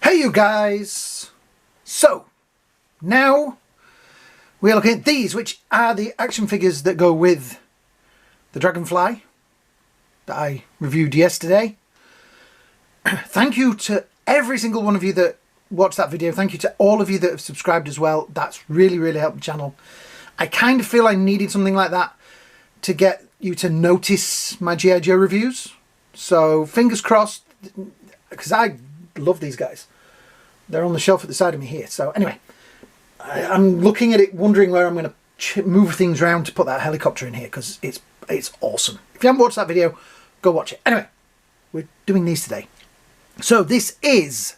Hey you guys! So, now we are looking at these, which are the action figures that go with the Dragonfly that I reviewed yesterday. Thank you to every single one of you that watched that video. Thank you to all of you that have subscribed as well. That's really, really helped the channel. I kind of feel I needed something like that to get you to notice my G.I. Joe reviews. So, fingers crossed, because I love these guys. They're on the shelf at the side of me here. So anyway, I'm looking at it, wondering where I'm going to move things around to put that helicopter in here, because it's awesome. If you haven't watched that video, go watch it. Anyway, we're doing these today. So this is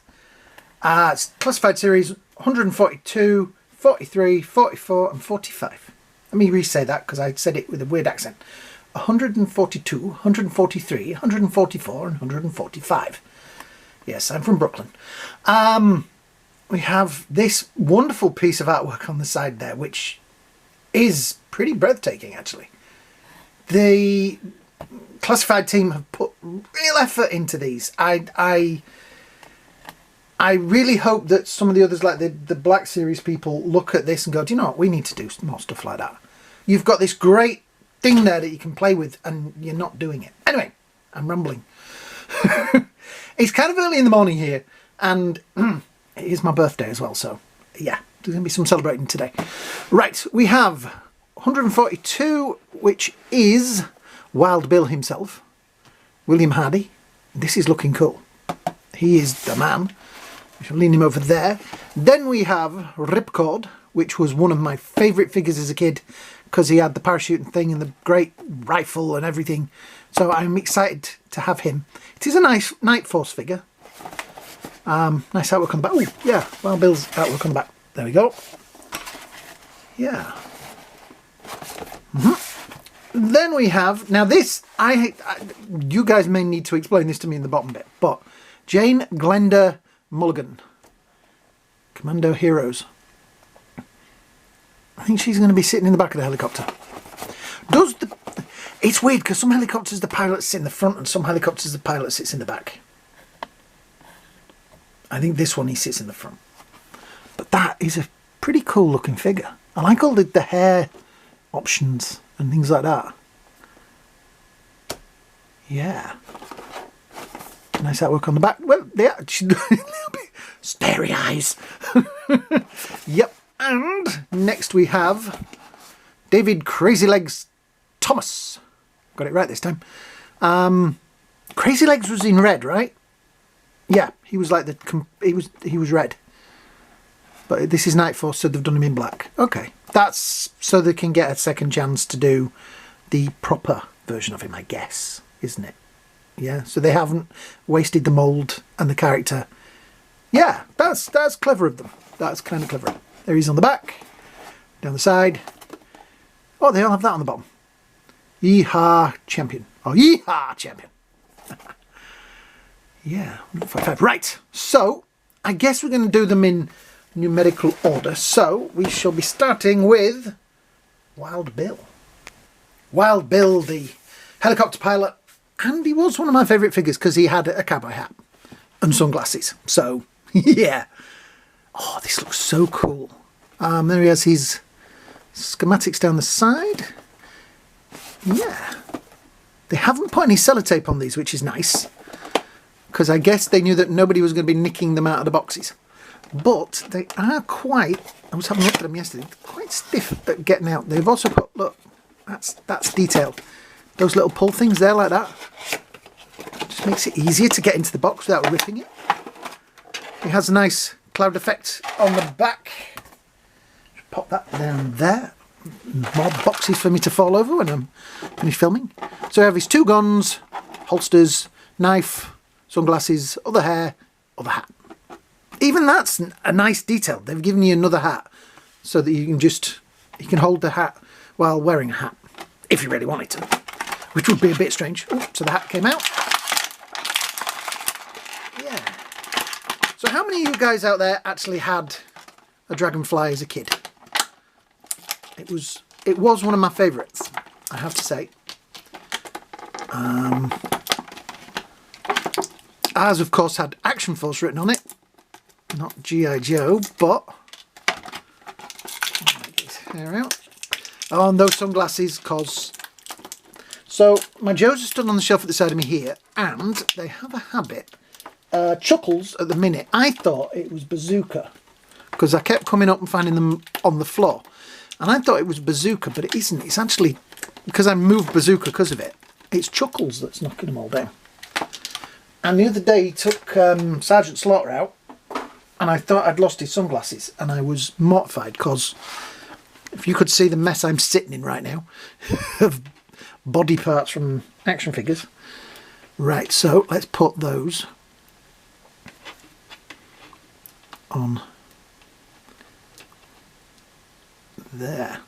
classified series 142, 43, 44 and 45. Let me re-say that because I said it with a weird accent. 142, 143, 144 and 145. Yes, I'm from Brooklyn. We have this wonderful piece of artwork on the side there, which is pretty breathtaking, actually. The classified team have put real effort into these. I really hope that some of the others, like the Black Series people, look at this and go, do you know what, we need to do more stuff like that. You've got this great thing there that you can play with and you're not doing it. Anyway, I'm rambling. It's kind of early in the morning here, and it is my birthday as well, so yeah, there's going to be some celebrating today. Right, we have 142, which is Wild Bill himself, William Hardy. This is looking cool. He is the man. We shall lean him over there. Then we have Ripcord, which was one of my favourite figures as a kid, because he had the parachuting thing and the great rifle and everything. So I'm excited to have him. It is a nice Night Force figure. Nice artwork on the back. Oh, yeah, Wild Bill's artwork on the back. There we go. Yeah. Then we have, now this, you guys may need to explain this to me in the bottom bit, but Jane Glenda Mulligan, Commando Heroes. I think she's going to be sitting in the back of the helicopter. It's weird because some helicopters the pilot sits in the front and some helicopters the pilot sits in the back. I think this one he sits in the front. But that is a pretty cool looking figure. I like all the hair options and things like that. Yeah. Nice artwork on the back. Well, they are a little bit starry eyes. Yep. And next we have David Crazy Legs Thomas. Got it right this time. Crazy Legs was in red, right? Yeah, he was like he was red. But this is Night Force, so they've done him in black. Okay, that's so they can get a second chance to do the proper version of him, I guess, isn't it? Yeah, so they haven't wasted the mould and the character. Yeah, that's clever of them. That's kind of clever. There he's on the back, down the side. Oh, they all have that on the bottom. Yeehaw Champion. Oh, Yeehaw Champion. Yeah, 155. Right, so I guess we're going to do them in numerical order. So we shall be starting with Wild Bill. Wild Bill, the helicopter pilot. And he was one of my favourite figures because he had a cowboy hat and sunglasses. So, yeah. Oh, this looks so cool. There he has his schematics down the side. Yeah. They haven't put any sellotape on these, which is nice. Because I guess they knew that nobody was going to be nicking them out of the boxes. But they are quite, I was having a look at them yesterday, quite stiff at getting out. They've also put, look, that's detailed. Those little pull things there like that. Just makes it easier to get into the box without ripping it. It has a nice cloud effect on the back. Just pop that down there. More boxes for me to fall over when I'm finished filming. So I have his two guns, holsters, knife, sunglasses, other hair, other hat. Even that's a nice detail. They've given you another hat so that you can hold the hat while wearing a hat, if you really wanted to, which would be a bit strange. Ooh, so the hat came out. Yeah. So how many of you guys out there actually had a Dragonfly as a kid? It was one of my favourites, I have to say. Ours, of course, had Action Force written on it. not G.I. Joe, but get his hair out. Oh, and those sunglasses, cause so my Joes are stood on the shelf at the side of me here, and they have a habit. Chuckles at the minute. I thought it was Bazooka because I kept coming up and finding them on the floor, and I thought it was Bazooka, but it isn't. It's actually because I moved Bazooka because of it. It's Chuckles that's knocking them all down. And the other day he took Sergeant Slaughter out, and I thought I'd lost his sunglasses, and I was mortified because if you could see the mess I'm sitting in right now of body parts from action figures. Right, so let's put those on there.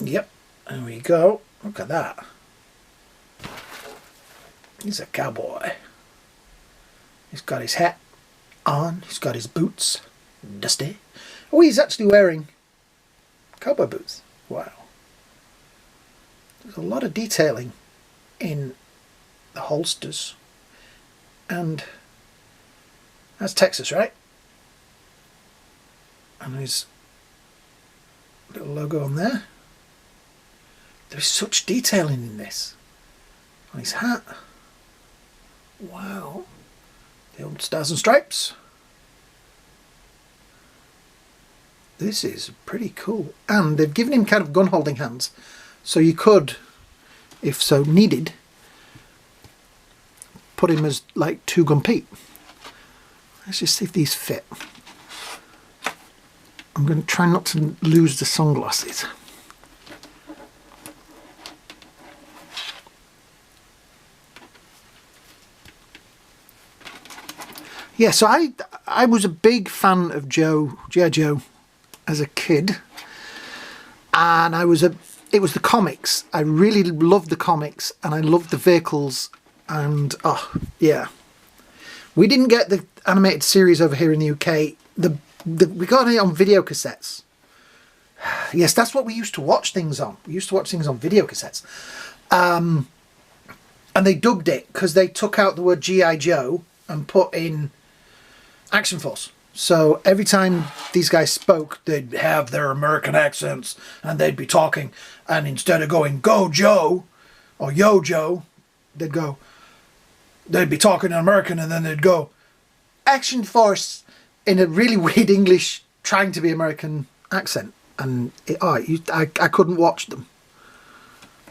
Yep, there we go. Look at that. He's a cowboy. He's got his hat on. He's got his boots. Dusty. Oh, he's actually wearing cowboy boots. Wow. There's a lot of detailing in the holsters. And that's Texas, right? And his little logo on there. There's such detailing in this. On his hat. Wow. The old Stars and Stripes. This is pretty cool. And they've given him kind of gun holding hands. So you could, if so needed, put him as like Two Gun Pete. Let's just see if these fit. I'm going to try not to lose the sunglasses. Yeah, so I was a big fan of G.I. Joe as a kid, and it was the comics. I really loved the comics, and I loved the vehicles, and oh yeah. We didn't get the animated series over here in the UK. We got it on video cassettes. Yes, that's what we used to watch things on. We used to watch things on video cassettes. And they dubbed it because they took out the word G.I. Joe and put in Action Force. So every time these guys spoke, they'd have their American accents and they'd be talking. And instead of going, "Go Joe," or "Yo Joe," they'd be talking in American, and then they'd go, "Action Force," in a really weird English, trying to be American accent. And I couldn't watch them.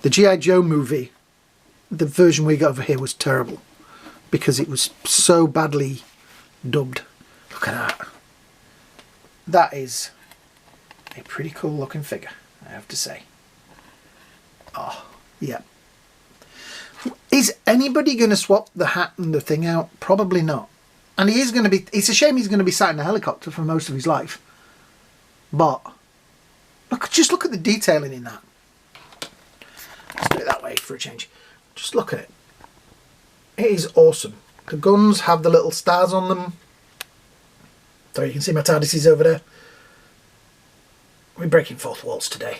The G.I. Joe movie, the version we got over here, was terrible because it was so badly dubbed. Look at that. That is a pretty cool looking figure, I have to say. Oh, yeah. Is anybody going to swap the hat and the thing out? Probably not. And he is going to be, it's a shame he's going to be sat in a helicopter for most of his life. But just look at the detailing in that. Let's do it that way for a change. Just look at it. It is awesome. The guns have the little stars on them. So you can see my TARDIS over there. We're breaking fourth walls today.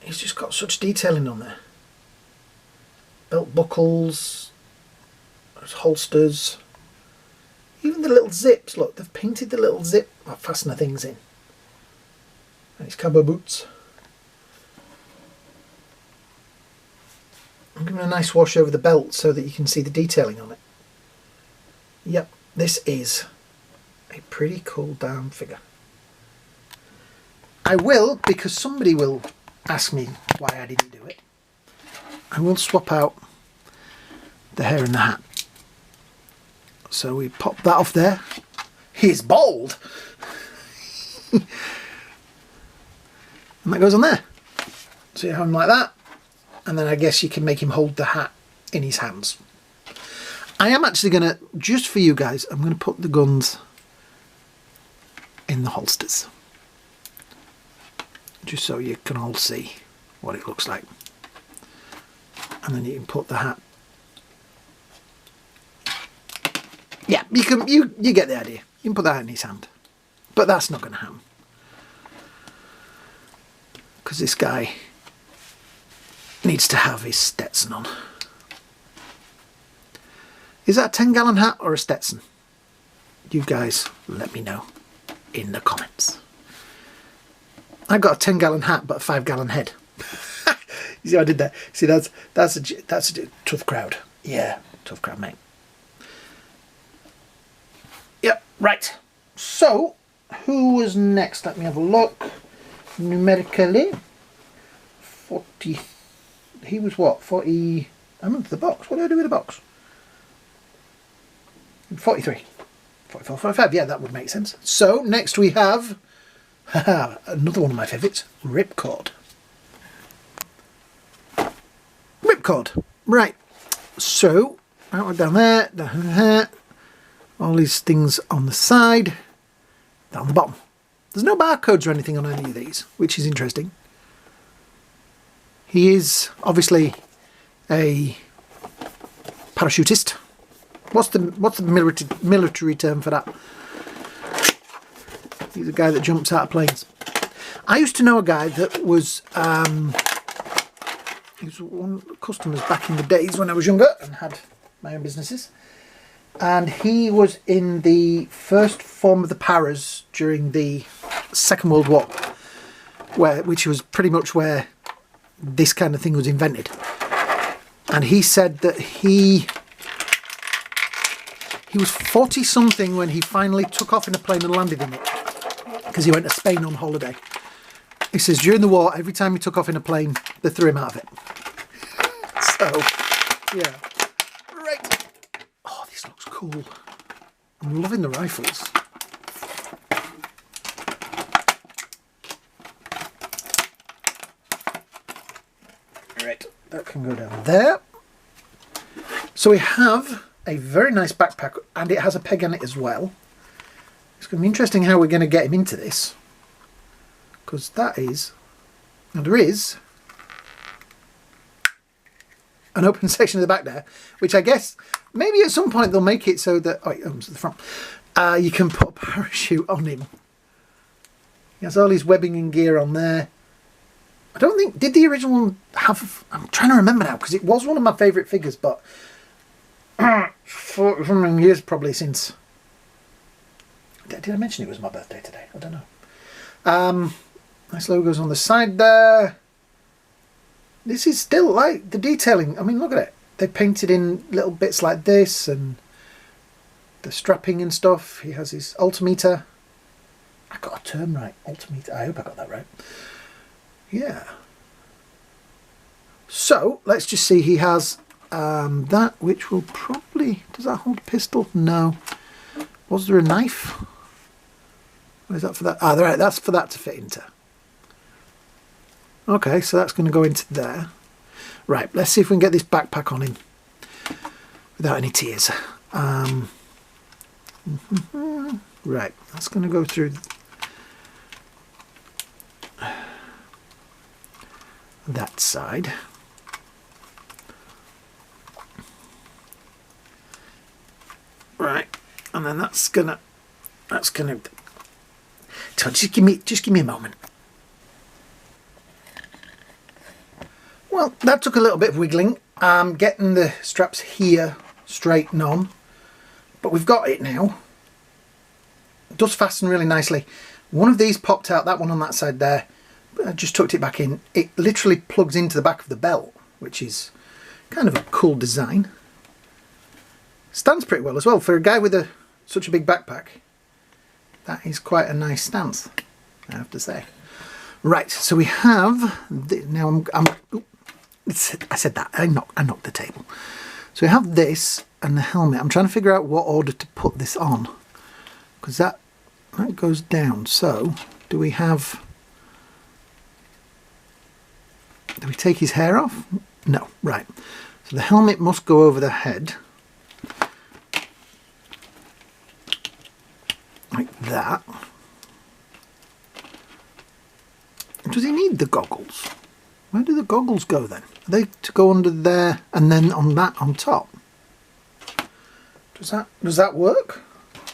He's just got such detailing on there. Belt buckles, holsters, even the little zips. Look, they've painted the little zip fastener things in. And his cowboy boots. I'm giving a nice wash over the belt so that you can see the detailing on it. Yep, this is a pretty cool damn figure. I will, because somebody will ask me why I didn't do it, I will swap out the hair and the hat. So we pop that off there. He's bald! And that goes on there. So you have him like that. And then I guess you can make him hold the hat in his hands. I am actually going to, just for you guys, I'm going to put the guns in the holsters. Just so you can all see what it looks like. And then you can put the hat. Yeah, you get the idea. You can put that in his hand. But that's not going to happen. Because this guy needs to have his Stetson on. Is that a 10-gallon hat or a Stetson? You guys let me know in the comments. I've got a 10-gallon hat but a 5-gallon head. You see what I did there? See, that's a tough crowd. Yeah, tough crowd, mate. Yep, right. So, who was next? Let me have a look. Numerically, 40. He was what? 40. I'm into the box. What do I do with the box? 43. 44, 45. Yeah, that would make sense. So, next we have another one of my favourites, Ripcord. Ripcord. Right. So, down there, all these things on the side, down the bottom. There's no barcodes or anything on any of these, which is interesting. He is obviously a parachutist. What's the military term for that? He's a guy that jumps out of planes. I used to know a guy that was he was one of the customers back in the days when I was younger and had my own businesses. And he was in the first form of the paras during the Second World War, which was pretty much where this kind of thing was invented. And he said that he was 40 something when he finally took off in a plane and landed in it, because he went to Spain on holiday. He says during the war, every time he took off in a plane, they threw him out of it. So, yeah. Right. Oh, this looks cool. I'm loving the rifles. Right, that can go down there. So we have a very nice backpack, and it has a peg on it as well. It's going to be interesting how we're going to get him into this, because that is, and there is an open section at the back there, which I guess maybe at some point they'll make it so that, oh, it opens at the front, you can put a parachute on him. He has all his webbing and gear on there. I don't think, did the original one have, I'm trying to remember now, because it was one of my favourite figures, but for something years probably since. Did I mention it was my birthday today? I don't know. Nice logos on the side there. This is still like the detailing. I mean, look at it. They painted in little bits like this and the strapping and stuff. He has his altimeter. I got a term right. Altimeter. I hope I got that right. Yeah. So let's just see. He has that, which will probably, does that hold a pistol? No. Was there a knife? What is that for that? Ah, right, that's for that to fit into. Okay, so that's going to go into there. Right, let's see if we can get this backpack on him without any tears. Right, that's going to go through that side. Right, and then that's gonna just give me a moment. Well, that took a little bit of wiggling. Getting the straps here straightened on, but we've got it now. It does fasten really nicely. One of these popped out, that one on that side there. I just tucked it back in. It literally plugs into the back of the belt, which is kind of a cool design. Stands pretty well as well for a guy with such a big backpack. That is quite a nice stance, I have to say. Right, so we have now. I said that I knocked the table. So we have this and the helmet. I'm trying to figure out what order to put this on, because that goes down. So do we take his hair off? No, right. So the helmet must go over the head. Like that. Does he need the goggles? Where do the goggles go then? Are they to go under there and then on that on top? Does that work?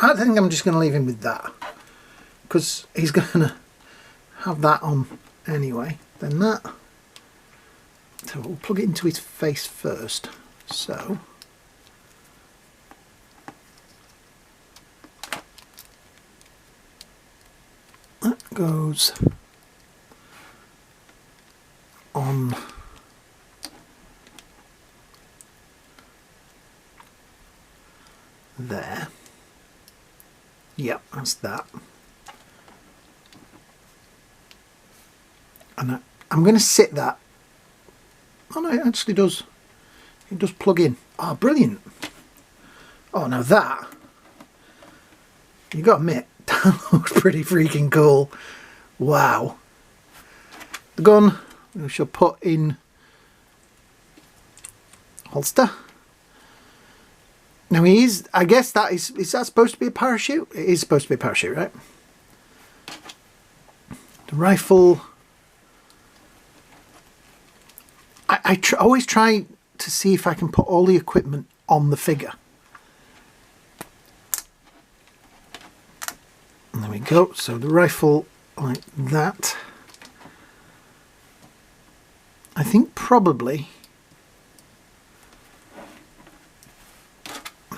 I think I'm just going to leave him with that, because he's going to have that on anyway. Then that. So we'll plug it into his face first. So goes on there. Yep, that's that. And I'm going to sit that. Oh no, it actually does. It does plug in. Oh, brilliant. Oh, now that, you got to admit, that looks pretty freaking cool. Wow. The gun we shall put in holster. Now I guess that is that supposed to be a parachute? It is supposed to be a parachute, right? The rifle, I always try to see if I can put all the equipment on the figure. And there we go. So the rifle like that. I think probably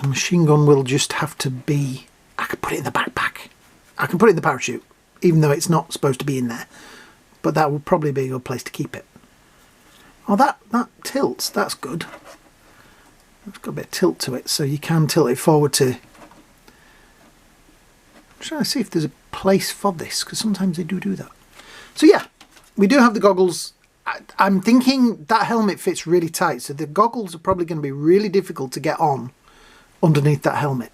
the machine gun will just have to be, I could put it in the backpack. I can put it in the parachute, even though it's not supposed to be in there. But that would probably be a good place to keep it. Oh, that tilts. That's good. It's got a bit of tilt to it, so you can tilt it forward to... I'm trying to see if there's a place for this, because sometimes they do that. So yeah, we do have the goggles. I'm thinking that helmet fits really tight, so the goggles are probably going to be really difficult to get on underneath that helmet.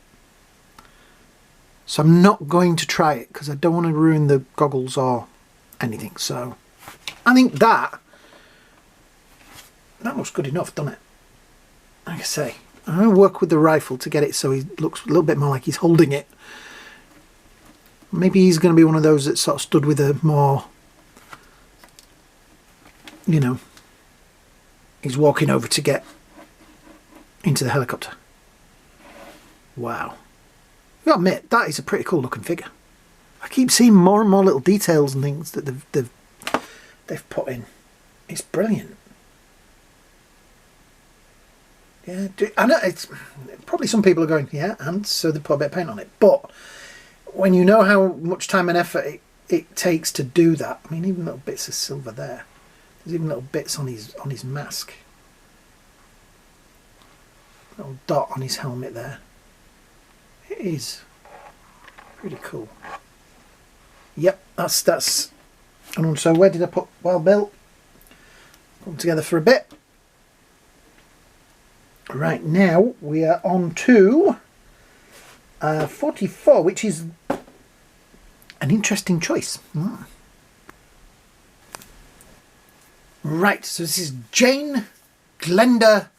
So I'm not going to try it, because I don't want to ruin the goggles or anything. So I think that looks good enough, doesn't it? Like I say, I'm going to work with the rifle to get it so he looks a little bit more like he's holding it. Maybe he's going to be one of those that sort of stood with a more, you know, he's walking over to get into the helicopter. Wow. You gotta admit, that is a pretty cool looking figure. I keep seeing more and more little details and things that they've put in. It's brilliant. Yeah, I know it's probably some people are going, yeah, and so they put a bit of paint on it. But when you know how much time and effort it takes to do that, I mean, even little bits of silver there. There's even little bits on his mask. Little dot on his helmet there. It is pretty cool. Yep, that's. And so where did I put well built? Put them together for a bit. Right, now we are on to 44, which is an interesting choice. Right, so this is Jane Glenda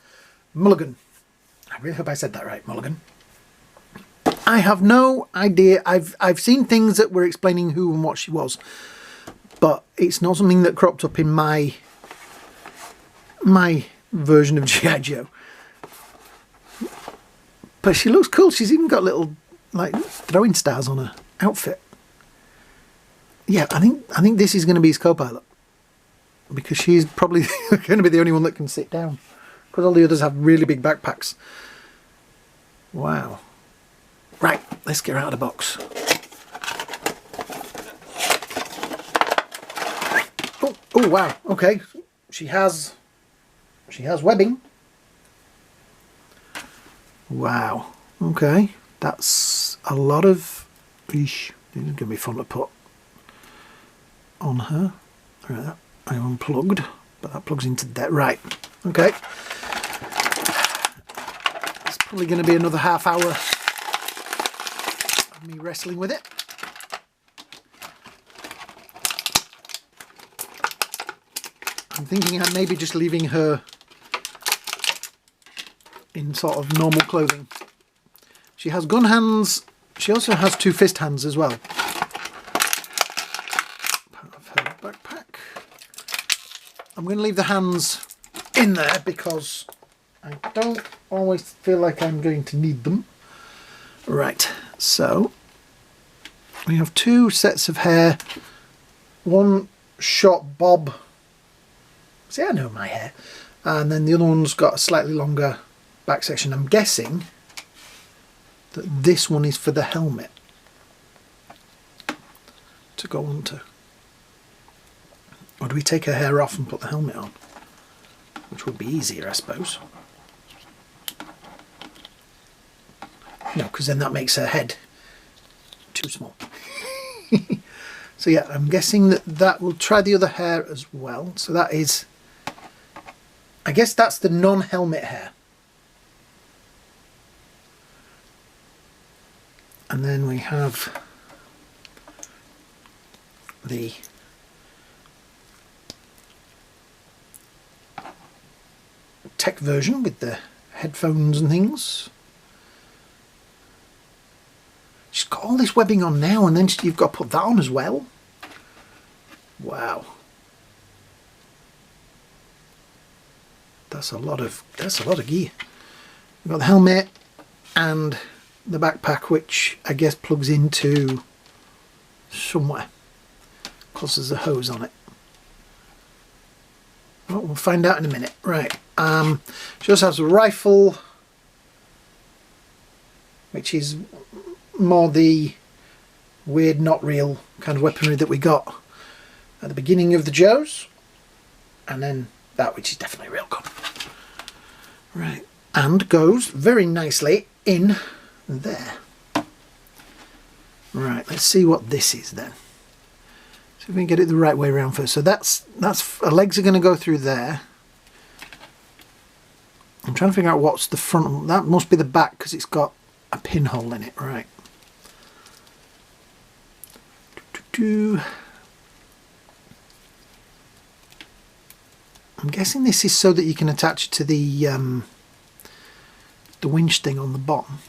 Mulligan. I really hope I said that right, Mulligan. I have no idea. I've seen things that were explaining who and what she was, but it's not something that cropped up in my version of G.I. Joe. But she looks cool. She's even got little like throwing stars on her outfit. Yeah, I think this is going to be his co-pilot, because she's probably going to be the only one that can sit down, because all the others have really big backpacks. Wow. Right, let's get her out of the box. Oh wow, okay. She has webbing. Wow, okay. That's a lot of... Eesh, this is going to be fun to put on her. Right, I unplugged, but that plugs into that. Right, okay. It's probably going to be another half hour of me wrestling with it. I'm thinking I'm maybe just leaving her in sort of normal clothing. She has gun hands. She also has two fist hands as well. Part of her backpack. I'm going to leave the hands in there because I don't always feel like I'm going to need them. Right, so we have two sets of hair. One short bob. See, I know my hair. And then the other one's got a slightly longer back section. I'm guessing that this one is for the helmet. to go onto. Or do we take her hair off and put the helmet on? Which would be easier, I suppose. No, because then that makes her head too small. So yeah, I'm guessing that will try the other hair as well. So that is, I guess that's the non-helmet hair. And then we have the tech version with the headphones and things. She's got all this webbing on now, and then you've got to put that on as well. Wow, that's a lot of gear. We've got the helmet and the backpack, which I guess plugs into somewhere. Of course, there's a hose on it. Oh, we'll find out in a minute. Right. She also has a rifle, which is more the weird, not real kind of weaponry that we got at the beginning of the Joes, and then that which is definitely a real gun. Right, and goes very nicely in there. Right, let's see what this is then. See if we can get it the right way around first. So that's her legs are going to go through there. I'm trying to figure out what's the front. That must be the back because it's got a pinhole in it. Right. I'm guessing this is so that you can attach it to the winch thing on the bottom.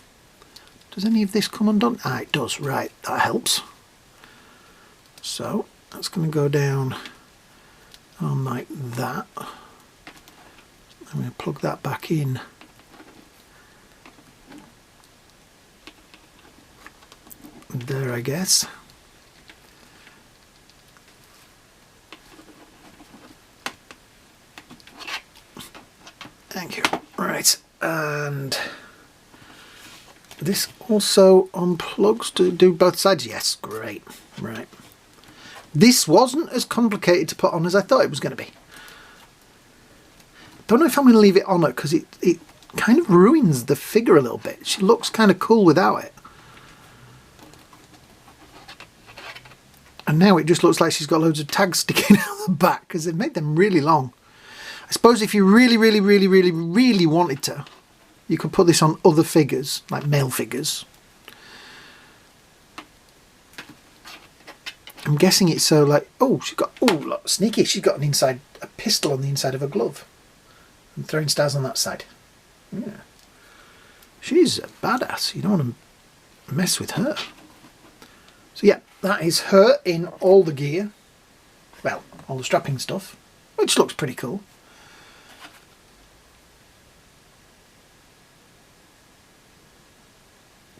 Does any of this come undone? Ah, it does. Right, that helps. So that's going to go down on like that. I'm going to plug that back in. There, I guess. Thank you. Right, and this also unplugs to do both sides. Yes, great. Right. This wasn't as complicated to put on as I thought it was going to be. Don't know if I'm going to leave it on her because it kind of ruins the figure a little bit. She looks kind of cool without it. And now it just looks like she's got loads of tags sticking out the back because they've made them really long. I suppose if you really wanted to, you could put this on other figures, like male figures. I'm guessing it's so like, oh, she's got, oh, look, sneaky, she's got a pistol on the inside of her glove. And throwing stars on that side. Yeah. She's a badass. You don't want to mess with her. So yeah, that is her in all the gear. Well, all the strapping stuff, which looks pretty cool.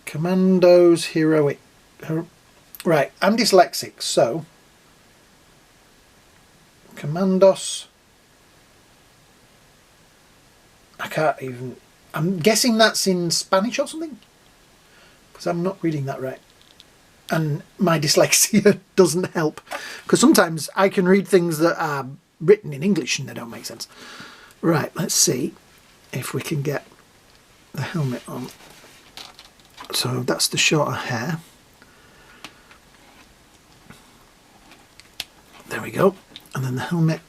Commandos heroic. Right, I'm dyslexic, so Commandos. I can't even. I'm guessing that's in Spanish or something, because I'm not reading that right. And my dyslexia doesn't help, because sometimes I can read things that are written in English and they don't make sense. Right, let's see if we can get the helmet on. So that's the shorter hair. There we go. And then the helmet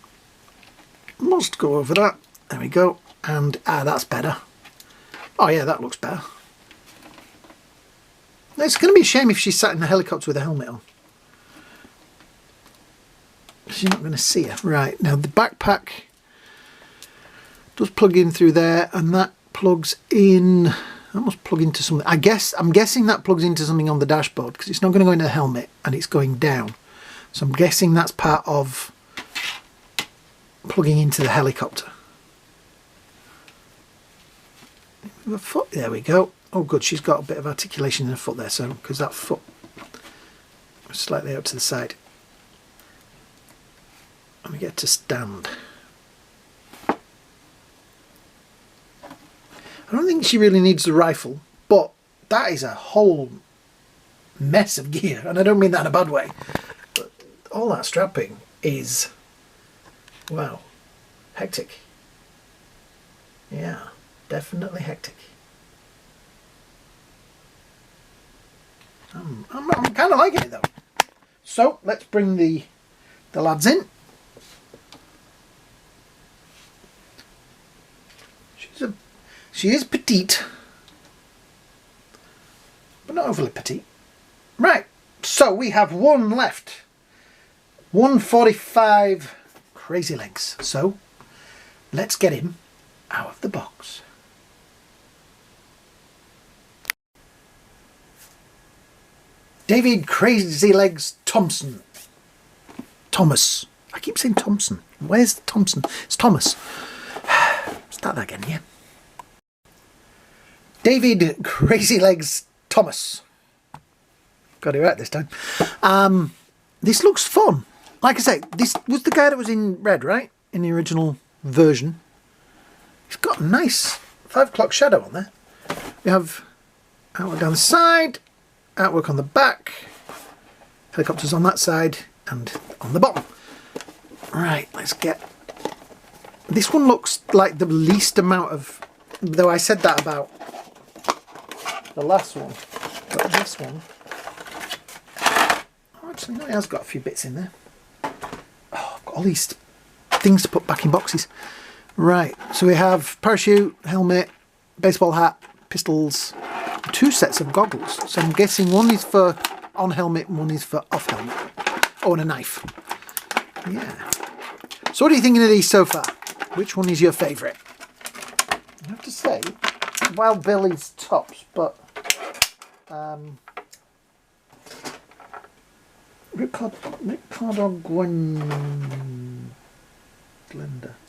must go over that. There we go. And that's better. Oh yeah, that looks better. It's going to be a shame if she sat in the helicopter with a helmet on. She's not going to see her. Right, now the backpack does plug in through there, and that plugs in. That must plug into something. I'm guessing that plugs into something on the dashboard, because it's not going to go into the helmet and it's going down. So I'm guessing that's part of plugging into the helicopter. The foot, there we go. Oh good, she's got a bit of articulation in her foot there, so because that foot was slightly out to the side. Let me get to stand. I don't think she really needs the rifle, but that is a whole mess of gear, and I don't mean that in a bad way. all that strapping is, wow, hectic. Yeah, definitely hectic. I'm kind of liking it though. So let's bring the lads in. She is petite, but not overly petite. Right, so we have one left. 145 crazy legs. So let's get him out of the box. David Crazy Legs Thompson. Thomas. I keep saying Thompson. Where's the Thompson? It's Thomas. Start that again, yeah. David Crazy Legs Thomas. Got it right this time. This looks fun. Like I say, this was the guy that was in red, right? In the original version. He's got a nice 5 o'clock shadow on there. We have outwork down the side, outwork on the back, helicopters on that side and on the bottom. Right, let's get... This one looks like the least amount of... Though I said that about the last one. But this one... Oh, actually, no, it has got a few bits in there. Oh, I've got all these things to put back in boxes. Right, so we have parachute, helmet, baseball hat, pistols, 2 sets of goggles. So I'm guessing one is for on helmet and one is for off helmet. Oh, and a knife. Yeah. So what are you thinking of these so far? Which one is your favourite? I have to say, Wild Billy's tops, but Ricardo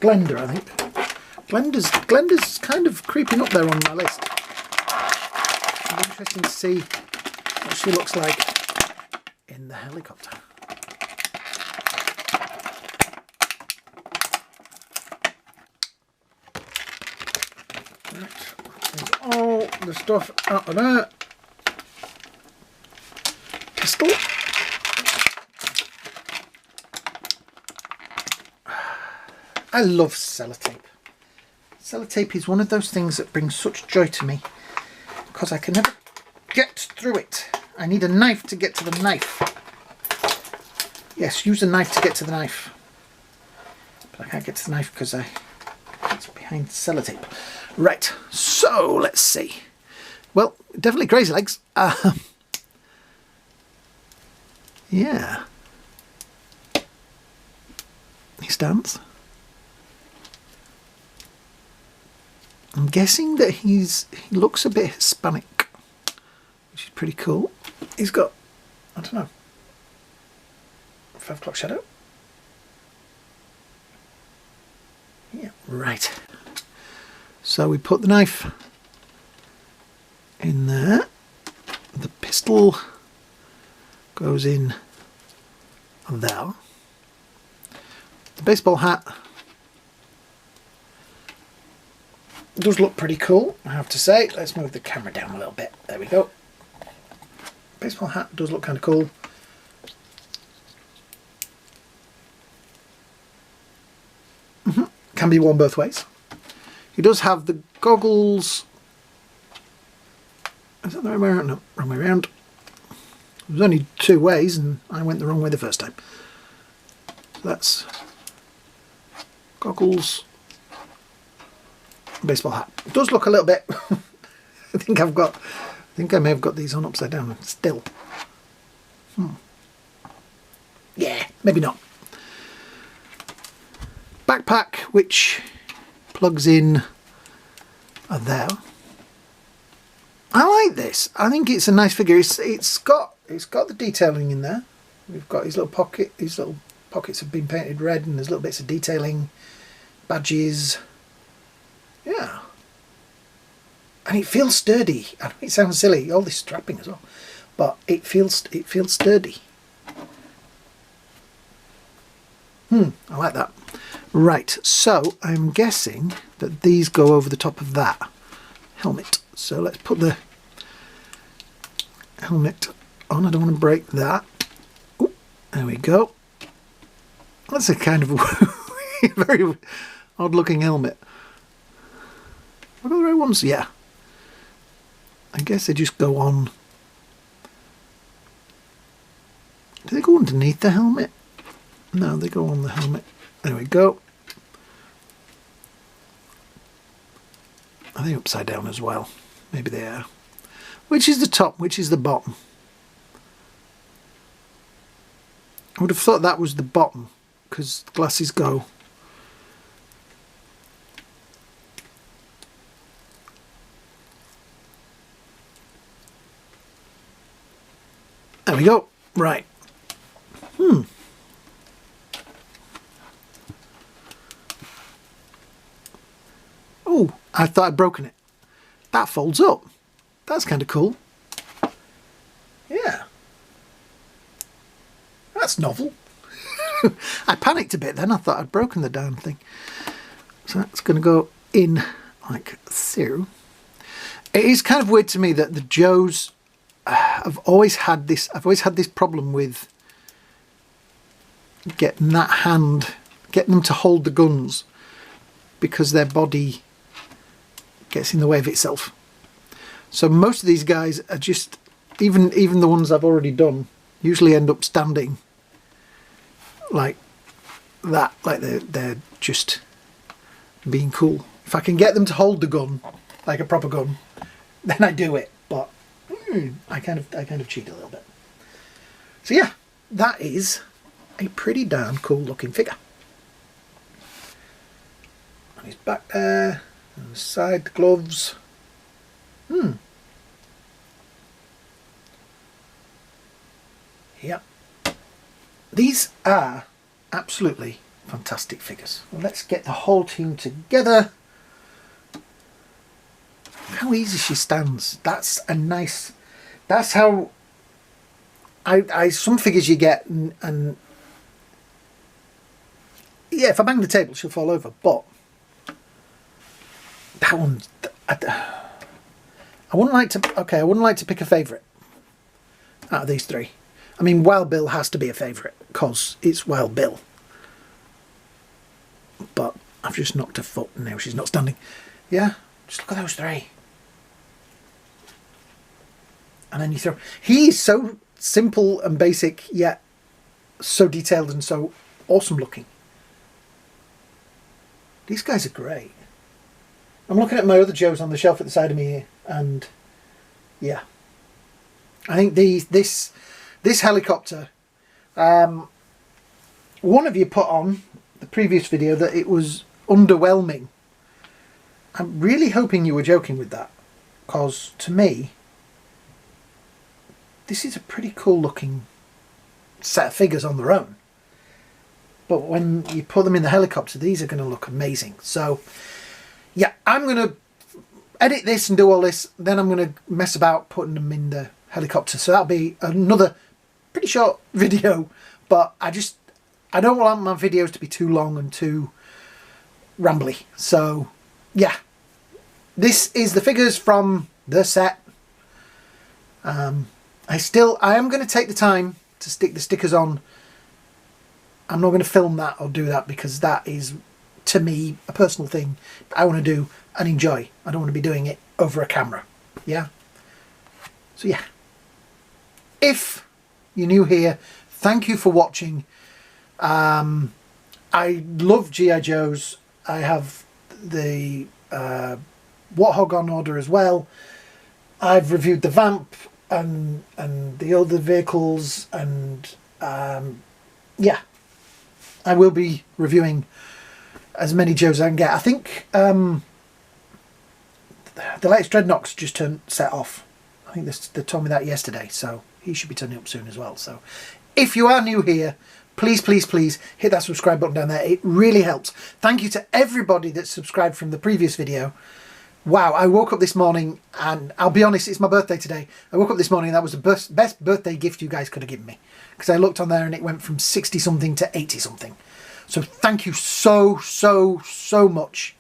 Glenda, I think. Glenda's kind of creeping up there on my list. It'll be interesting to see what she looks like in the helicopter. Right, there's all the stuff out of there. Pistol. I love sellotape. Sellotape is one of those things that brings such joy to me because I can never get through it. I need a knife to get to the knife. Yes, use a knife to get to the knife. But I can't get to the knife because it's behind sellotape. Right, so let's see. Well, definitely Crazy Legs. Yeah. He stands. I'm guessing that he looks a bit Hispanic, which is pretty cool. He's got, I don't know, 5 o'clock shadow. Yeah, right. So we put the knife in there. The pistol goes in there. The baseball hat does look pretty cool, I have to say. Let's move the camera down a little bit. There we go. Baseball hat does look kind of cool. Can be worn both ways. He does have the goggles. Is that the right way around? No, wrong way around. There's only 2 ways and I went the wrong way the first time. So that's goggles, baseball hat. It does look a little bit I think I may have got these on upside down still. Yeah, maybe not. Backpack which plugs in there. I like this. I think it's a nice figure. It's got the detailing in there. We've got his little pocket. His little pockets have been painted red, and there's little bits of detailing, badges. Yeah, and it feels sturdy. I know it sounds silly, all this strapping as well, but it feels sturdy. I like that. Right, so I'm guessing that these go over the top of that helmet. So let's put the helmet on. I don't want to break that. Ooh, there we go. That's a kind of very odd looking helmet. Have I got the right ones? Yeah. I guess they just go on. Do they go underneath the helmet? No, they go on the helmet. There we go. Are they upside down as well? Maybe they are. Which is the top? Which is the bottom? I would have thought that was the bottom, because glasses go. There we go. Right. Oh, I thought I'd broken it. That folds up. That's kind of cool. Yeah. That's novel. I panicked a bit then. I thought I'd broken the darn thing. So that's going to go in like so. It is kind of weird to me that the Joes... I've always had this problem with getting them to hold the guns, because their body gets in the way of itself. So most of these guys are just, even the ones I've already done, usually end up standing like that, like they're just being cool. If I can get them to hold the gun like a proper gun, then I do it. But I kind of cheat a little bit. So yeah, that is a pretty darn cool looking figure. And he's back there, and the side gloves. Yeah. These are absolutely fantastic figures. Well, let's get the whole team together. How easy she stands. That's a nice... That's how... some figures you get and... Yeah, if I bang the table, she'll fall over. But... That one... I wouldn't like to... Okay, I wouldn't like to pick a favourite out of these three. I mean, Wild Bill has to be a favourite, because it's Wild Bill. But I've just knocked her foot and now she's not standing. Yeah, just look at those three. And then you throw... He's so simple and basic, yet so detailed and so awesome looking. These guys are great. I'm looking at my other Joes on the shelf at the side of me here, and yeah. I think this helicopter, one of you put on the previous video that it was underwhelming. I'm really hoping you were joking with that, because to me, this is a pretty cool looking set of figures on their own. But when you put them in the helicopter, these are going to look amazing. So yeah, I'm going to edit this and do all this. Then I'm going to mess about putting them in the helicopter. So that'll be another pretty short video. But I don't want my videos to be too long and too rambly. So yeah, this is the figures from the set. I am going to take the time to stick the stickers on. I'm not going to film that or do that, because that is, to me, a personal thing I want to do and enjoy. I don't want to be doing it over a camera. Yeah? So yeah. If you're new here, thank you for watching. I love G.I. Joes. I have the Warthog on order as well. I've reviewed the Vamp and the other vehicles, and yeah, I will be reviewing as many Joes as I can get. I think the latest Dreadnoks just set off. I think they told me that yesterday, so he should be turning up soon as well. So if you are new here, please, please, please hit that subscribe button down there. It really helps. Thank you to everybody that subscribed from the previous video. Wow, I woke up this morning, and I'll be honest, it's my birthday today. I woke up this morning and that was the best birthday gift you guys could have given me. Because I looked on there and it went from 60 something to 80 something. So thank you so much.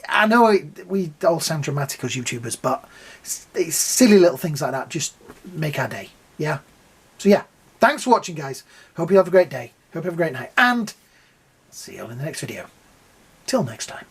I know we all sound dramatic as YouTubers, but it's silly little things like that just make our day. Yeah? So yeah, thanks for watching, guys. Hope you have a great day. Hope you have a great night. And See you all in the next video. Till next time.